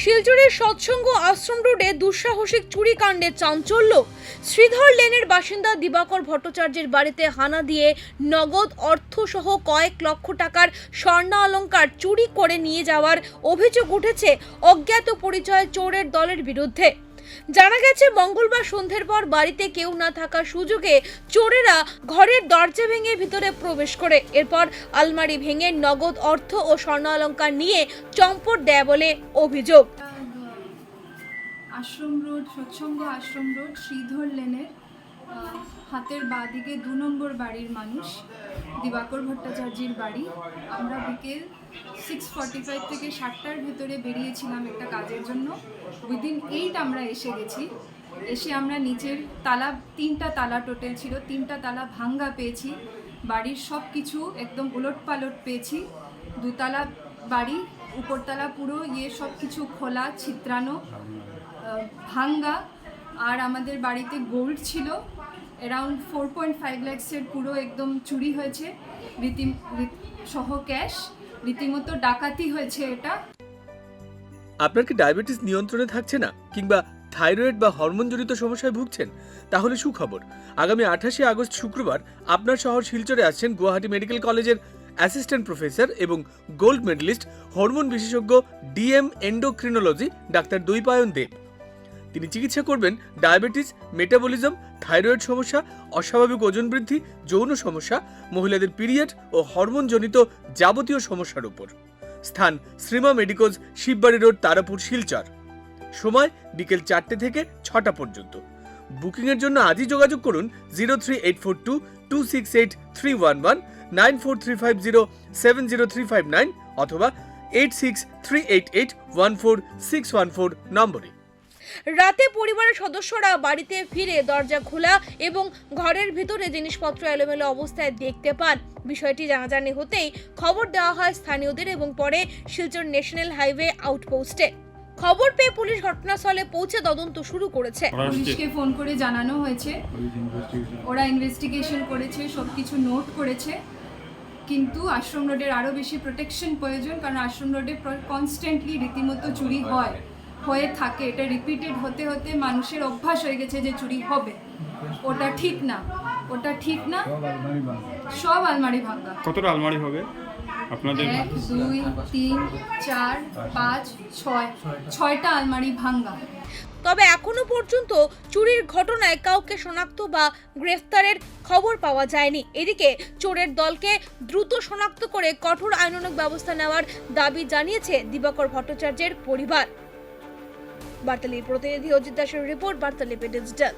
শিলচরের সৎসঙ্গ আশ্রম রোডে দুঃসাহসিক চুরিকাণ্ডে চাঞ্চল্য। শ্রীধর লেনের বাসিন্দা দিবাকর ভট্টাচার্যের বাড়িতে হানা দিয়ে নগদ অর্থসহ কয়েক লক্ষ টাকার স্বর্ণ অলংকার চুরি করে নিয়ে যাওয়ার অভিযোগ উঠেছে অজ্ঞাত পরিচয় চোরের দলের বিরুদ্ধে। জানা গেছে, মঙ্গলবার সন্ধ্যের পর বাড়িতে কেউ না থাকার সুযোগে চোরেরা ঘরের দরজা ভেঙে ভিতরে প্রবেশ করে এরপর আলমারি ভেঙে নগদ অর্থ ও স্বর্ণ অলংকার নিয়ে চম্পট দেয় বলে অভিযোগ। আশ্রম রোড, সৎসঙ্গ আশ্রম রোড, শ্রীধর লেনের হাতের বাঁ দিকে 2 নম্বর বাড়ির মানুষ দিবাকর ভট্টাচার্যের বাড়ি। আমরা বিকেল 6:45 থেকে 7টার ভেতরে বেরিয়েছিলাম একটা কাজের জন্য। উইদিন 8 আমরা এসে গেছি। এসে আমরা নিচের তালা, 3টা তালা টোটাল ছিল, 3টা তালা ভাঙ্গা পেয়েছি। বাড়ির সব কিছু একদম উলটপালট পেয়েছি। 2 তালা বাড়ি, উপরতলা পুরো সব কিছু খোলা, ছিত্রানো, ভাঙ্গা। আর আমাদের বাড়িতে গোল্ড ছিল অ্যারাউন্ড 4.5 লাখসের পুরো একদম চুরি হয়েছে, সহ ক্যাশ। রীতিমতো ডাকাতি হয়েছে এটা। আপনার কি ডায়াবেটিস নিয়ন্ত্রণে থাকছে না কিংবা থাইরয়েড বা হরমোনজনিত সমস্যায় ভুগছেন? তাহলে সুখবর, আগামী 28শে আগস্ট শুক্রবার আপনার শহর শিলচরে আসছেন গুয়াহাটি মেডিকেল কলেজের অ্যাসিস্ট্যান্ট প্রফেসর এবং গোল্ড মেডেলিস্ট হরমোন বিশেষজ্ঞ ডিএম এন্ডোক্রিনোলজি ডাক্তার দৈপায়ন দেব। তিনি চিকিৎসা করবেন ডায়াবেটিস, মেটাবলিজম, থাইরয়েড সমস্যা, অস্বাভাবিক ওজন বৃদ্ধি, যৌন সমস্যা, মহিলাদের পিরিয়ড ও হরমোনজনিত যাবতীয় সমস্যার উপর। স্থান শ্রীমা মেডিকোজ, শিববাড়ি রোড, তারাপুর, শিলচর। সময় বিকেল 4টে থেকে 6টা পর্যন্ত। বুকিংয়ের জন্য আজই যোগাযোগ করুন 03842 268 311, 9435070359 অথবা 8638814614 নম্বরে। রাতে পরিবারের সদস্যরা বাড়িতে ফিরে দরজা খোলা এবং ঘরের ভিতরে জিনিসপত্র এলোমেলো অবস্থায় দেখতে পান। বিষয়টি জানাজানি হতেই খবর দেওয়া হয় স্থানীয়দের এবং পরে শিলচর ন্যাশনাল হাইওয়ে আউটপোস্টে। খবর পেয়ে পুলিশ ঘটনাস্থলে পৌঁছে তদন্ত শুরু করেছে। পুলিশকে ফোন করে জানানো হয়েছে, ওরা ইনভেস্টিগেশন করেছে, সবকিছু নোট করেছে। কিন্তু আশ্রম রোডের আরও বেশি প্রোটেকশন প্রয়োজন, কারণ আশ্রম রোডে কনস্ট্যান্টলি রীতিমতো চুরি হয়ে থাকে। এটা রিপিটেড হতে হতে মানুষের অভ্যাস হয়ে গেছে যে চুরি হবে। ওটা ঠিক না, ওটা ঠিক না। সব আলমারি ভাঙা। কতটা আলমারি হবে আপনাদের? 1 2 3 4 5 6 6টা আলমারি ভাঙা। তবে এখনো পর্যন্ত চুরির ঘটনায় কাউকে শনাক্ত বা গ্রেফতারের খবর পাওয়া যায়নি। এদিকে চোরের দলকে দ্রুত শনাক্ত করে কঠোর আইনানুগ ব্যবস্থা নেওয়ার দাবি জানিয়েছে দিবাকর ভট্টাচার্যের পরিবার। বার্তালির প্রতিনিধি অজিত দাসের রিপোর্ট, বার্তালিপি ডিজিটাল।